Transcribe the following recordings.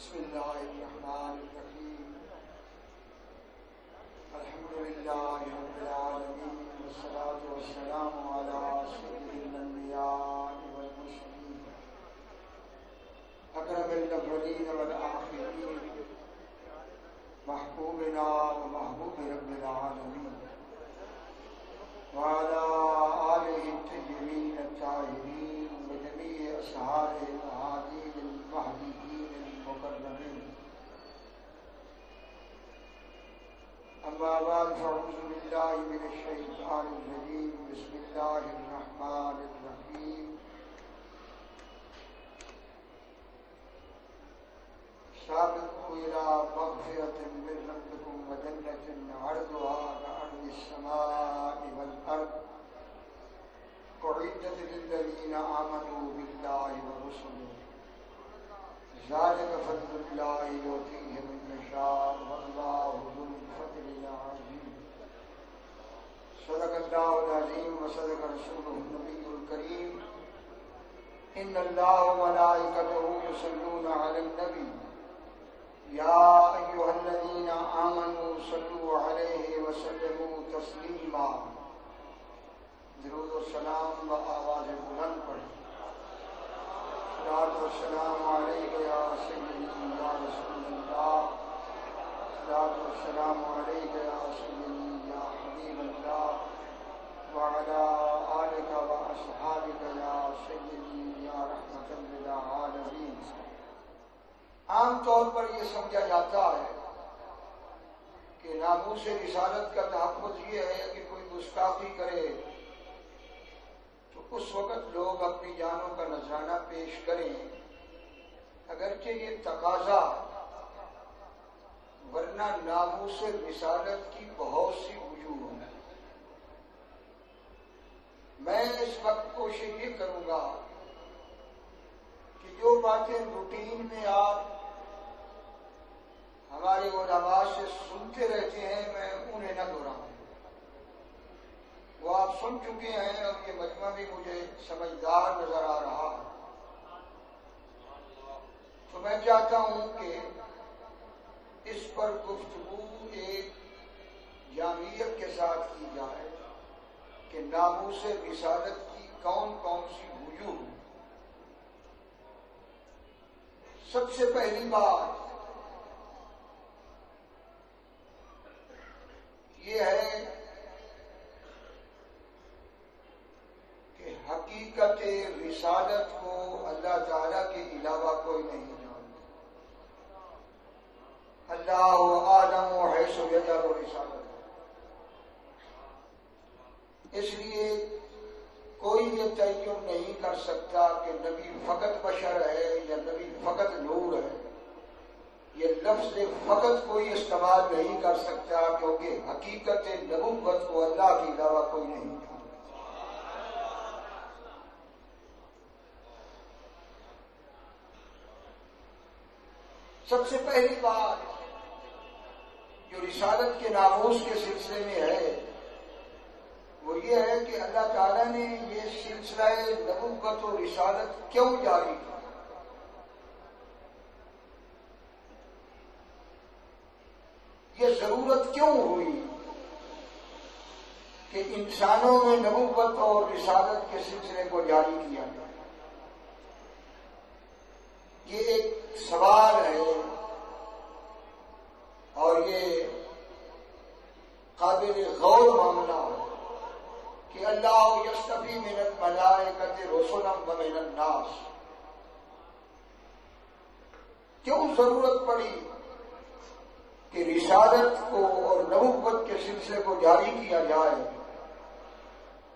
بسم الله الرحمن الرحيم. الحمد لله رب العالمين، والصلاة والسلام على سيد الأنبياء والمرسلين أكرم الأولين والآخرين محبوبنا ومحبوب رب العالمين وعلى آله الطيبين الطاهرين وجميع أصحابه الهادين المهديين المكرمين. أما بعد فأعوذ بالله من الشيطان الرجيم. بسم الله الرحمن الرحيم. سابقوا إلى مغفرة من ربكم وجنة عرضها كعرض السماء والأرض أعدت للذين آمنوا بالله ورسله ذلك فضل الله يؤتيه من يشاء والله ذو الفضل العظيم. صدق الله العظيم وصدق رسوله النبي الكريم. إن الله وملائكته يصلون على النبي يا أيها الذين آمنوا صلوا عليه وسلموا تسلیما. درود و سلام بآواز بلند پڑھیں. صلاۃ و سلام علیک یا سیدی یا رسول اللہ. صلاۃ و سلام علیک یا سیدی یا حبیب اللہ وعلی آلک و اصحابک یا سیدی یا رحمۃ للعالمین. عام طور پر یہ سمجھا جاتا ہے کہ ناموس رسالت کا تحفظ یہ ہے کہ کوئی گستاخی کرے تو اس وقت لوگ اپنی جانوں کا نذرانہ پیش کریں، اگرچہ یہ تقاضا، ورنہ ناموس رسالت کی بہت سی وجوہ ہیں. میں اس وقت کوشش یہ کروں گا کہ جو باتیں روٹین میں آپ ہمارے علماء سے سنتے رہتے ہیں میں انہیں نہ دہراؤں. وہ آپ سن چکے ہیں اور یہ مجمع بھی مجھے سمجھدار نظر آ رہا ہے. تو میں چاہتا ہوں کہ اس پر گفتگو ایک جامعیت کے ساتھ کی جائے کہ ناموس رسالت کی کون کون سی وجوہ. سب سے پہلی بات یہ ہے کہ حقیقت رسالت کو اللہ تعالیٰ کے علاوہ کوئی نہیں جانتا. اللہ عالم حیث یجعل رسالت. اس لیے کوئی یہ تعین نہیں کر سکتا کہ نبی فقط بشر ہے یا نبی فقط نور ہے. یہ لفظ فقط کوئی استعمال نہیں کر سکتا کیونکہ حقیقت نبوت کو اللہ کے علاوہ کوئی نہیں جانتا. سب سے پہلی بات جو رسالت کے ناموس کے سلسلے میں ہے وہ یہ ہے کہ اللہ تعالیٰ نے یہ سلسلہ نبوت و رسالت کیوں جاری کیا. یہ ضرورت کیوں ہوئی کہ انسانوں میں نبوت اور رسالت کے سلسلے کو جاری کیا جائے. یہ ایک سوال ہے اور یہ قابل غور معاملہ ہے کہ اللہ یصطفی من الملائکۃ رسلا ومن الناس. کیوں ضرورت پڑی کہ رسالت کو اور نبوت کے سلسلے کو جاری کیا جائے؟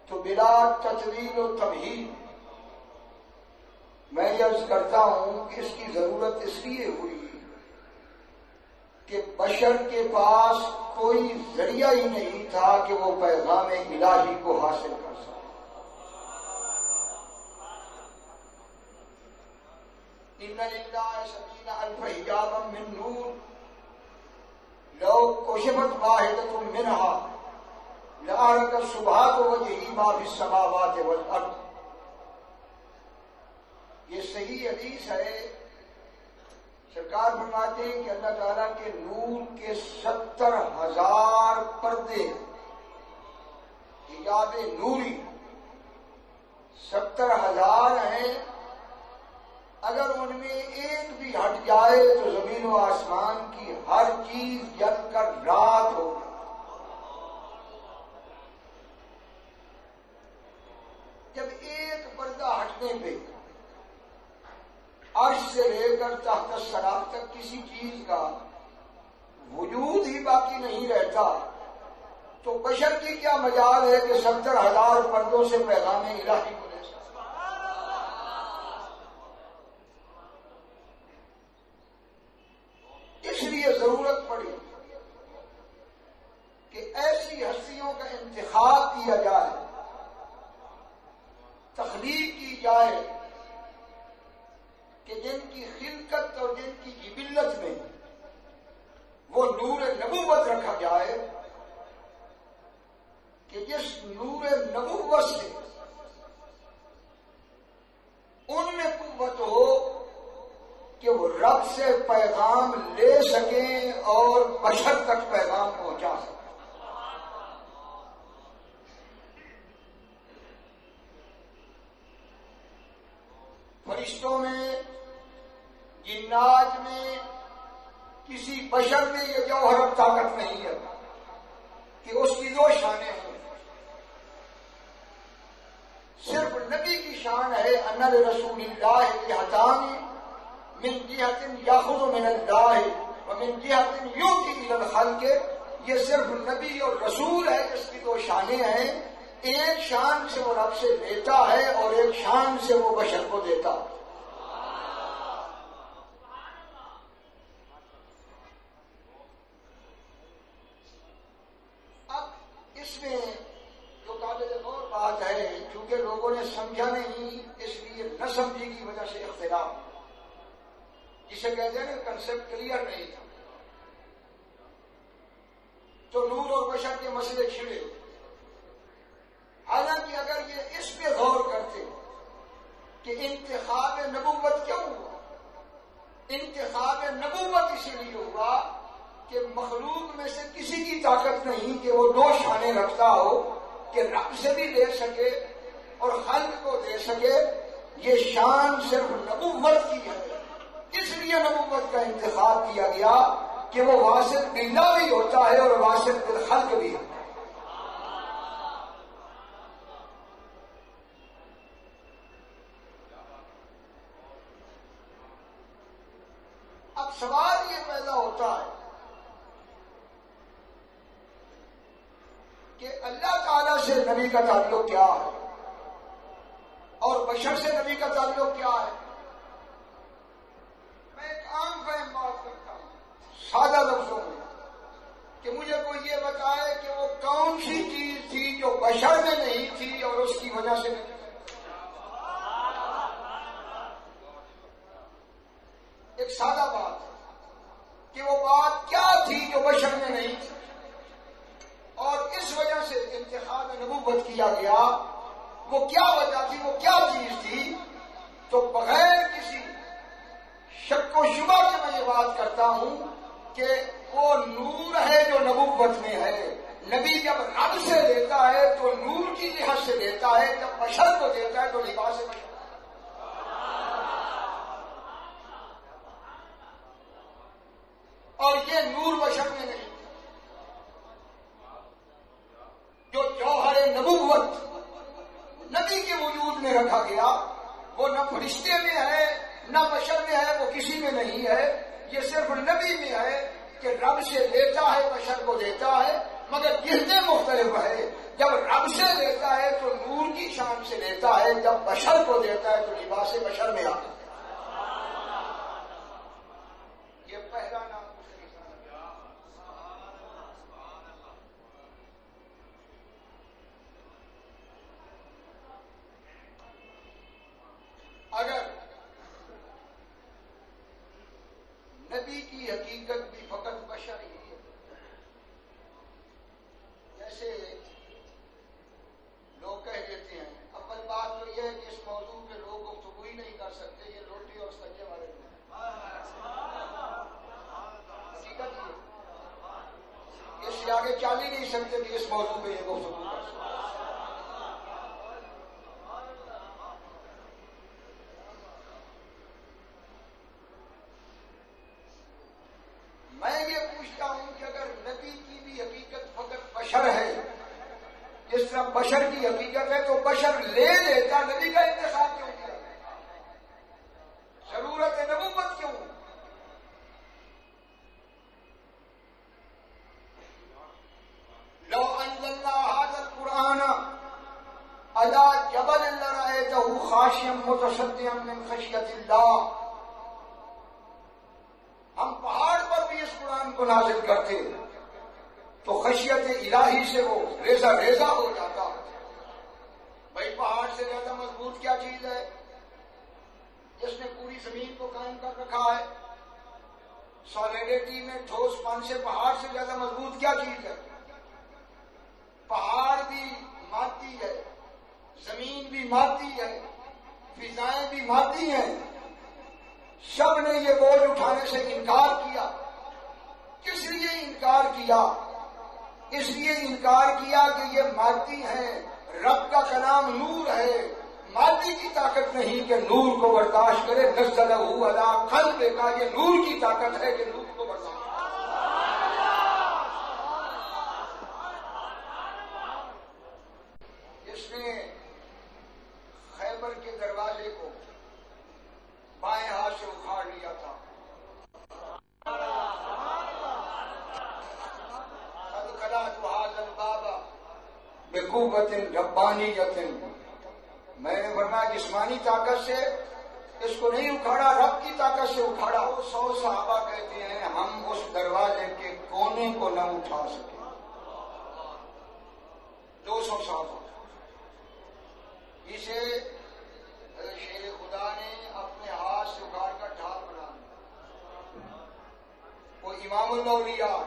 تو بلا تطویل و تمہید میں عرض کرتا ہوں کہ اس کی ضرورت اس لیے ہوئی کہ بشر کے پاس کوئی ذریعہ ہی نہیں تھا کہ وہ پیغام الہی کو حاصل کر سکے. ان للہ سبعین الف حجابا من نور لو کشفت واحدۃ منہا لأحرق سبحات وجہہ ما فی السماوات والارض. یہ صحیح حدیث ہے سرکار فرماتے ہیں کہ اللہ تعالیٰ کے نور کے 70,000 پردے حجاب نوری 70,000 ہیں. اگر ان میں ایک بھی ہٹ جائے تو زمین و آسمان کی ہر چیز جل کر رات ہو. جب ایک پردہ ہٹنے پہ عرش سے لے کر تحت الثری تک کسی چیز کا وجود ہی باقی نہیں رہتا تو بشر کی کیا مجال ہے کہ 70,000 پردوں سے پیغام الہی کو لے سکے. اس لیے ضرورت پڑی کہ ایسی ہستیوں کا انتخاب کیا جائے، تخلیق کی جائے کہ جن کی خلقت اور جن کی جبلت میں وہ نور نبوت رکھا جائے کہ جس نور نبوت سے ان میں قوت ہو کہ وہ رب سے پیغام لے سکیں اور بشر تک پیغام پہنچا سکیں. فرشتوں میں، جنات میں، کسی بشر میں یہ جوہر طاقت نہیں ہے کہ اس کی 2 شانیں ہوں. صرف نبی کی شان ہے ان لرسول اللہ جہتان من جہت یاخذ من اللہ ومن جہت یؤتی الی الخلق. یہ صرف نبی اور رسول ہے جس کی 2 شانیں ہیں. ایک شان سے وہ رب سے لیتا ہے اور ایک شان سے وہ بشر کو دیتا ہے. اب اس میں جو قابل غور بات ہے، چونکہ لوگوں نے سمجھا نہیں اس لیے نہ سمجھی کی وجہ سے اختلاف، جسے کہتے ہیں نا کنسپٹ کلیئر نہیں تھا تو نور اور بشر کے مسئلے چھڑے. حالانکہ اگر یہ اس پہ غور کرتے کہ انتخاب نبوت کیوں ہوا، انتخاب نبوت اسی لیے ہوا کہ مخلوق میں سے کسی کی طاقت نہیں کہ وہ 2 شانیں رکھتا ہو کہ رب سے بھی لے سکے اور خلق کو دے سکے. یہ شان صرف نبوت کی ہے. اس لیے نبوت کا انتخاب کیا گیا کہ وہ واصل باللہ بھی ہوتا ہے اور واصل بالخلق بھی ہوتا ہے. اب سوال یہ پیدا ہوتا ہے کہ اللہ تعالی سے نبی کا تعلق کیا ہے اور بشر سے نبی کا تعلق کیا ہے. میں ایک عام فہم بات کرتا ہوں سادہ لفظوں میں کہ مجھے کوئی یہ بتائے کہ وہ کون سی چیز تھی جو بشر میں نہیں تھی اور اس کی وجہ سے نہیں. ایک سادہ بات ہے کہ وہ بات کیا تھی جو بشر میں نہیں تھی اور اس وجہ سے انتخاب نبوت کیا گیا. وہ کیا وجہ تھی، وہ کیا چیز تھی؟ تو بغیر کسی شک و شبہ کے میں یہ بات کرتا ہوں کہ وہ نور ہے جو نبوت میں ہے. نبی جب رب سے دیتا ہے تو نور کی جہت سے دیتا ہے، جب بشر کو دیتا ہے تو لباس بشر. اور یہ نور بشر میں نہیں، جو جوہر نبوت نبی کے وجود میں رکھا گیا وہ نہ فرشتے میں ہے نہ بشر میں ہے، وہ کسی میں نہیں ہے. یہ صرف نبی میں ہے کہ رب سے لیتا ہے بشر کو دیتا ہے، مگر جہتیں مختلف ہے. جب رب سے لیتا ہے تو نور کی شان سے لیتا ہے، جب بشر کو دیتا ہے تو لباس بشر میں آتا ہے. یہ پہلا نام. اگر نبی کی حقیقت بھی فقط بشر ہی ہے، جیسے لوگ کہہ دیتے ہیں، اول بات تو یہ ہے کہ اس موضوع پہ لوگ گفتگو ہی نہیں کر سکتے، یہ روٹی اور سجے والے لوگ. سے آگے چل ہی نہیں سکتے کہ اس موضوع پہ یہ گفتگو کر سکتے. میں یہ پوچھتا ہوں کہ اگر نبی کی بھی حقیقت فقط بشر ہے، جس طرح بشر کی حقیقت ہے، تو بشر لے لیتا، نبی کا انتخاب کیوں کیا؟ ضرورت نبوت کیوں؟ لو انزلنا هذا القرآن على جبل لرأيته خاشعا متصدعا من خشية الله. ہم پہاڑ پر بھی اس قرآن کو نازل کرتے تو خشیت الہی سے وہ ریزہ ریزہ ہو جاتا. بھائی پہاڑ سے زیادہ مضبوط کیا چیز ہے جس نے پوری زمین کو قائم کر رکھا ہے؟ سالیڈیٹی میں ٹھوس پن سے پہاڑ سے زیادہ مضبوط کیا چیز ہے؟ پہاڑ بھی مادی ہے، زمین بھی مادی ہے، فضائیں بھی مادی ہیں. سب نے یہ بوجھ اٹھانے سے انکار کیا. کس لیے انکار کیا؟ اس لیے انکار کیا کہ یہ مادی ہے. رب کا کلام نور ہے، مادی کی طاقت نہیں کہ نور کو برداشت کرے. نزلہ علی قلبک کا یہ نور کی طاقت ہے کہ نور کو برداشت کرے. اس نے خیبر کے دروازے کو بائیں ہاتھ سے اکھاڑ لیا تھا. قد خلعت هذا الباب بقوت ربانیۃ. میں نے فرمایا جسمانی طاقت سے اس کو نہیں اکھاڑا، رب کی طاقت سے اکھاڑا. 100 صحابہ کہتے ہیں ہم اس دروازے کے کونے کو نہ اٹھا سکے. 200 صحابہ. اسے شیر خدا نے اپنے ہاتھ سے اکھاڑ کر ڈھال بنا دیا. وہ امام الاولیاء.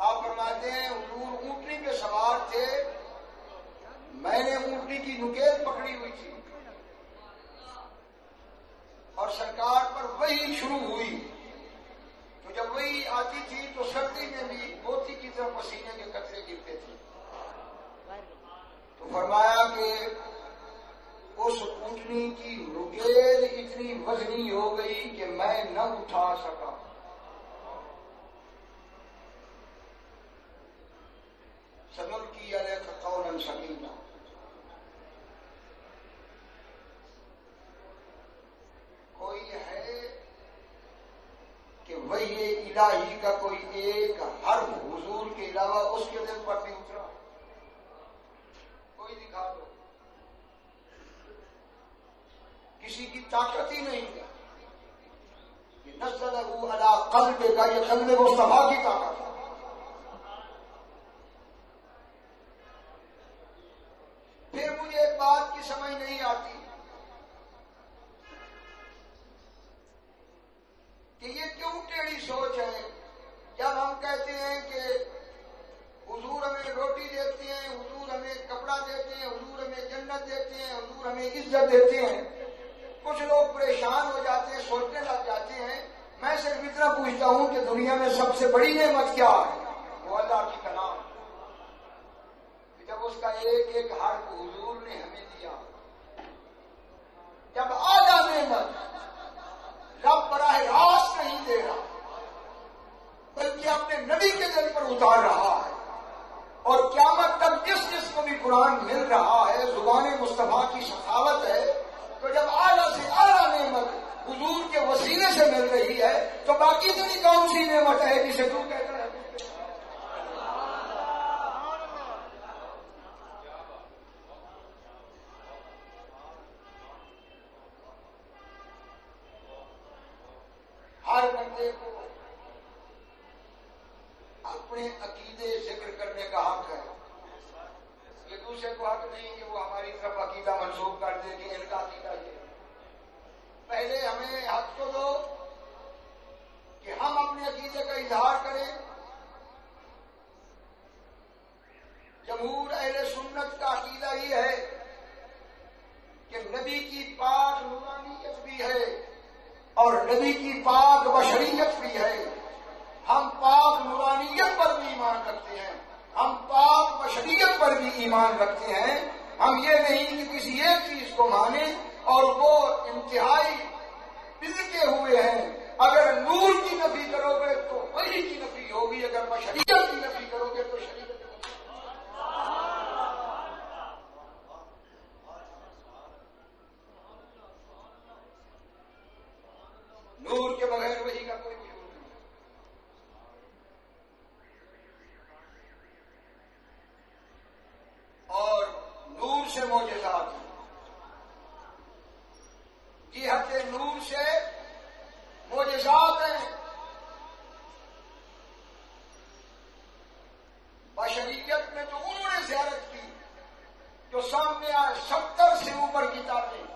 آپ فرماتے ہیں حضور اونٹنی پہ سوار تھے، میں نے اونٹنی کی نکیل پکڑی ہوئی تھی اور سرکار پر وحی شروع ہوئی. تو جب وحی آتی تھی تو سردی میں بھی موتی کی طرح پسینے کے قطرے گرتے تھے. تو فرمایا کہ اس اونٹنی کی نکیل اتنی وزنی ہو گئی کہ میں نہ اٹھا سکا. سنلقی علیک قولا ثقیلا. کوئی ہے کہ وحی الہی کا کوئی ایک حرف حضور کے علاوہ اس کے دل پر نہیں اترا؟ کوئی دکھا دو. کسی کی طاقت ہی نہیں ہے. یہ نزلہ علی قلبک کا یہ قلب مصطفیٰ کی طاقت ہے. پھر مجھے ایک بات کی سمجھ نہیں آتی کہ یہ کیوں ٹیڑھی سوچ ہے. جب ہم کہتے ہیں کہ حضور ہمیں روٹی دیتے ہیں، حضور ہمیں کپڑا دیتے ہیں، حضور ہمیں جنت دیتے ہیں، حضور ہمیں عزت دیتے ہیں، کچھ لوگ پریشان ہو جاتے ہیں، سوچنے لگ جاتے ہیں. میں صرف اتنا پوچھتا ہوں کہ دنیا میں سب سے بڑی نعمت کیا ہے؟ وہ اللہ کی کلام. جب اس کا ایک ایک حرف حضور نے ہمیں دیا، جب اعلیٰ نعمت رب براہ راست نہیں دے رہا بلکہ اپنے نبی کے دل پر اتار رہا ہے، اور قیامت تک جس جس کو بھی قرآن مل رہا ہے زبان مصطفیٰ کی سخاوت ہے، تو جب اعلیٰ سے اعلیٰ نعمت حضور کے وسیلے سے مل رہی ہے تو باقی اتنی کون سی نعمت ہے جسے تو کہتا ہے. ہر بندے کو اپنے عقیدے ذکر کرنے کا حق ہے. یہ دوسرے کو حق نہیں کہ وہ ہماری طرف عقیدہ منسوخ کر دے کہ ان کا عقیدہ یہ. پہلے ہمیں حق تو دو کہ ہم اپنے عقیدے کا اظہار کریں. جمہور اہل سنت کا عقیدہ یہ ہے کہ نبی کی پاک نورانیت بھی ہے اور نبی کی پاک بشریت بھی ہے. ہم پاک نورانیت پر بھی ایمان رکھتے ہیں، ہم پاک بشریت پر بھی ایمان رکھتے ہیں. ہم یہ نہیں کہ کسی ایک چیز کو مانیں اور وہ انتہائی بلکے ہوئے ہیں. اگر نور کی نفی کرو گے تو وحی کی نفی ہوگی، اگر بشریت کی نفی کرو گے تو شریعت کی نفی. نور کے بغیر وحی کا کوئی وجود نہیں. اور نور سے معجزات ہیں، جہت نور سے معجزات ہیں. بشریت میں تو انہوں نے زیارت کی جو سامنے آئے 70 سے اوپر کتابیں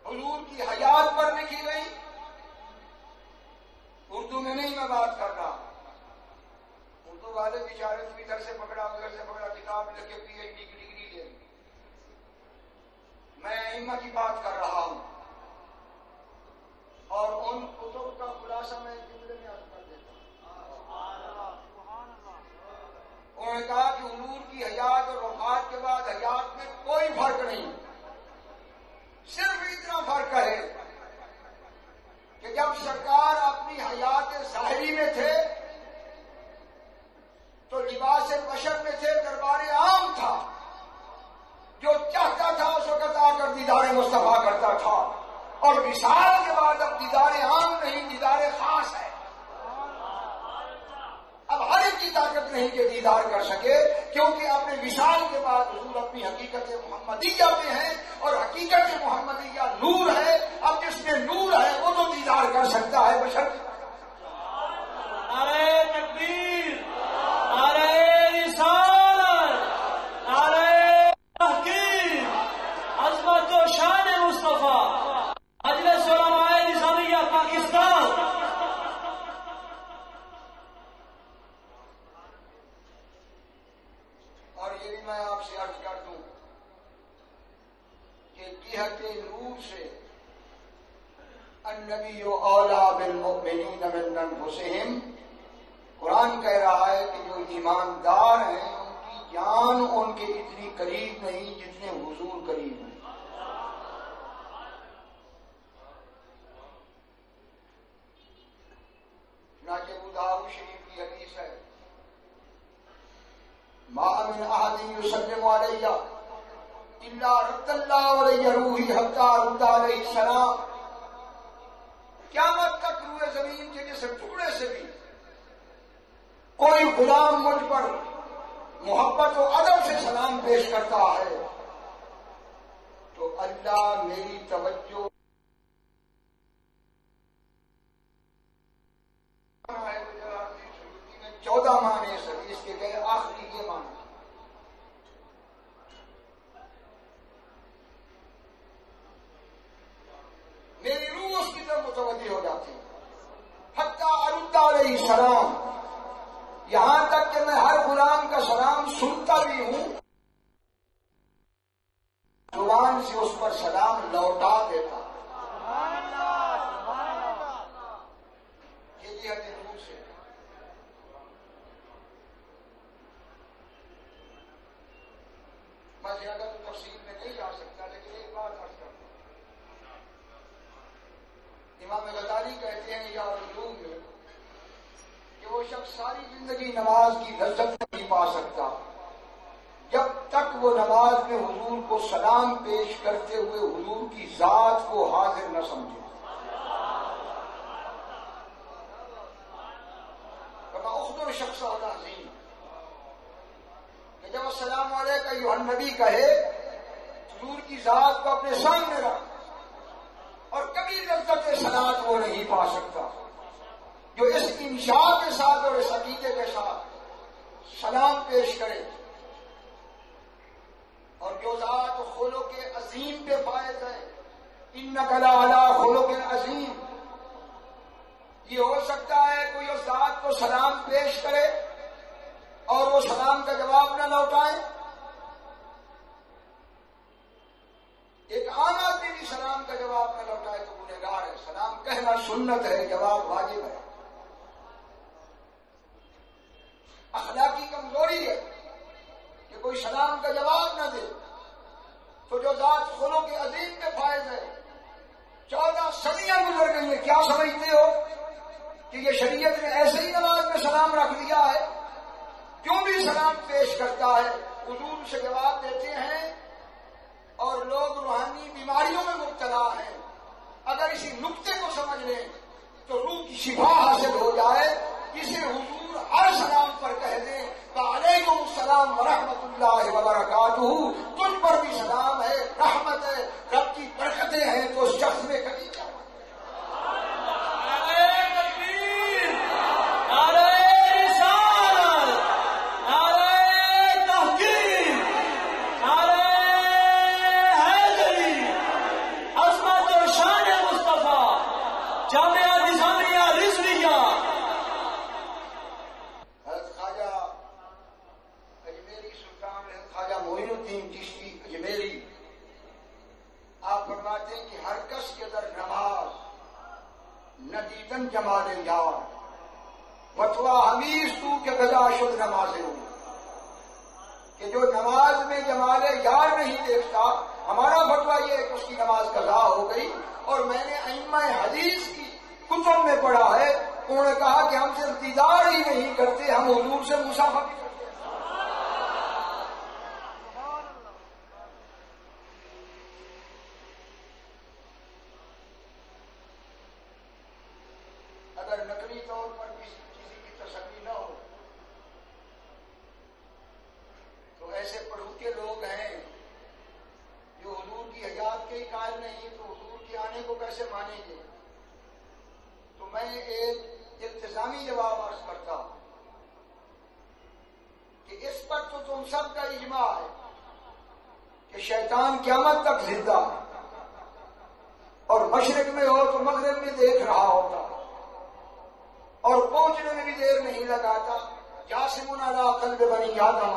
حضور کی حیات پر لکھی گئی. اردو میں نہیں میں بات کر رہا، اردو والے بیچارے تو ادھر سے پکڑا ادھر سے پکڑا کتاب لکھ کے پی ایچ ڈی کی ڈگری لے. میں ائمہ کی بات کر رہا ہوں، اور ان کتب کا خلاصہ میں جملے میں عرض کر دیتا ہوں. انہوں نے کہا کہ حضور کی حیات اور وفات کے بعد حیات میں کوئی فرق نہیں، صرف اتنا فرق ہے کہ جب سرکار اپنی حیات ظاہری میں تھے تو لباس بشر میں تھے، دربار عام تھا، جو چاہتا تھا اس وقت آ کر دیدار مصطفیٰ کرتا تھا. اور وصال کے بعد اب دیدار عام نہیں، دیدار خاص ہے. اب ہر ایک کی طاقت نہیں کہ دیدار کر سکے، کیونکہ اپنے وصال کے بعد حضور اپنی حقیقت محمدیہ میں ہیں، اور حقیقت محمدیہ نور ہے. اب جس میں نور ہے وہ تو دیدار کر سکتا ہے. بشر نعرہ تکبیر، نعرہ رسالت، نعرہ تحقیق، عظمت و شان مصطفیٰ، مجلس علماء نظامیہ پاکستان. اور یہ بھی میں آپ سے عرض کر دوں کہ جہت نور سے النبی اولیٰ بالمؤمنین من انفسہم، قرآن کہہ رہا ہے کہ جو ایماندار ہیں ان کی جان ان کے اتنی قریب نہیں جتنے حضور قریب ہیں. چنانچہ ابو داؤد شریف کی حدیث ہے، ما من احد یسلم علی الا رد اللہ علیہ روحی حتی رد علیہ السلام. قیامت تک روئے زمین کے جس ٹکڑے سے بھی کوئی غلام مجھ پر محبت و ادب سے سلام پیش کرتا ہے تو اللہ میری توجہ 14 معنی سبھی اس کے غیر آخری یہ معنی. میری روح اس کی طرف متوجہ ہو جاتی ہے. حتی ارد علیہ السلام، یہاں تک کہ میں ہر غلام کا سلام سنتا بھی ہوں، زبان سے اس پر سلام لوٹا دیتا. یہ جہت نور سے. میں زیادہ تو تفصیل میں نہیں جا سکتا، لیکن ایک بات عرض کرتا ہوں. امام غزالی کہتے ہیں یا علوم کہ وہ شخص ساری زندگی نماز کی لذت نہیں پا سکتا جب تک وہ نماز میں حضور کو سلام پیش کرتے ہوئے حضور کی ذات کو حاضر نہ سمجھے. کما اخبر شخص ہوتا عظیم کہ جب السلام علیکم ایھا النبی کہے حضور کی ذات کو اپنے سامنے رکھ، اور کبھی لذت صلات وہ نہیں پا سکتا جو اس انشاء کے ساتھ اور اس عقیدے کے ساتھ سلام پیش کرے. اور جو ذات خلق عظیم پہ فائز ہے، انک لعلی خلق عظیم، یہ ہو سکتا ہے کوئی اس ذات کو سلام پیش کرے اور وہ سلام کا جواب نہ لوٹائے. ایک عام آدمی بھی سلام کا جواب نہ لوٹائے تو گنہگار ہے. سلام کہنا سنت ہے، جواب واجب ہے. اخلاقی کمزوری ہے کہ کوئی سلام کا جواب نہ دے، تو جو ذات خلق عظیم کے فائز ہے، 14 صدیاں گزر گئی ہیں، کیا سمجھتے ہو کہ یہ شریعت نے ایسے ہی نماز میں سلام رکھ دیا ہے؟ کیوں بھی سلام پیش کرتا ہے؟ حضور سے جواب دیتے ہیں اور لوگ روحانی بیماریوں میں مبتلا ہیں۔ اگر اسی نقطے کو سمجھ لیں تو روح کی شفا حاصل ہو جائے۔ اسے حضور ہر سلام پر کہہ دیں وعلیکم السلام ورحمۃ اللہ وبرکاتہ، تم پر بھی سلام ہے، رحمت ہے، رب کی برکتیں ہیں، تو اس شخص میں کبھی کیا جمال یار فتوا حمیز تو کہ گدا شد نماز ہوں، کہ جو نماز میں جمال یار نہیں دیکھتا، ہمارا فتوا یہ ہے کہ اس کی نماز قضا ہو گئی۔ اور میں نے ائمہ حدیث کی کتب میں پڑھا ہے، انہوں نے کہا کہ ہم صرف دیدار ہی نہیں کرتے، ہم حضور سے مصافحہ بھی کرتے۔ اگر نقلی طور پر کسی کی تسلی نہ ہو تو ایسے پڑھوتے لوگ ہیں جو حضور کی حیات کے ہی قائل نہیں، تو حضور کے آنے کو کیسے مانیں گے؟ تو میں ایک التزامی جواب عرض کرتا ہوں کہ اس پر تو تم سب کا اجماع ہے کہ شیطان قیامت تک زندہ ہے، اور مشرق میں ہو تو مغرب میں دیکھ رہا ہوتا، اور پہنچنے میں بھی دیر نہیں لگاتا۔ جاسم علی قلب بنی آدم،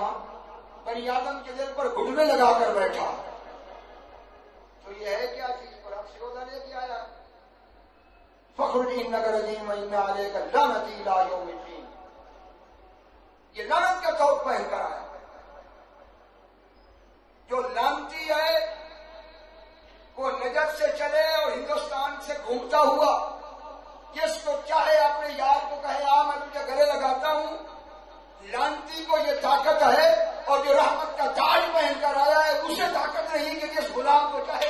بنی آدم کے دل پر گھٹنے لگا کر بیٹھا، تو یہ ہے کیا چیز پر اب سیودہ لے کے آیا؟ فخر انک رجیم وان علیک لعنتی الی یوم الدین، یہ لعنت کا توق پہن کر آیا۔ جو لعنتی ہے وہ نجد سے چلے اور ہندوستان سے گھومتا ہوا، جس کو چاہے اپنے یار کو کہے آ میں تجھے گلے لگاتا ہوں، لعنتی کو یہ طاقت ہے، اور جو رحمت کا تاج پہن کر آیا ہے اسے طاقت نہیں کہ جس غلام کو چاہے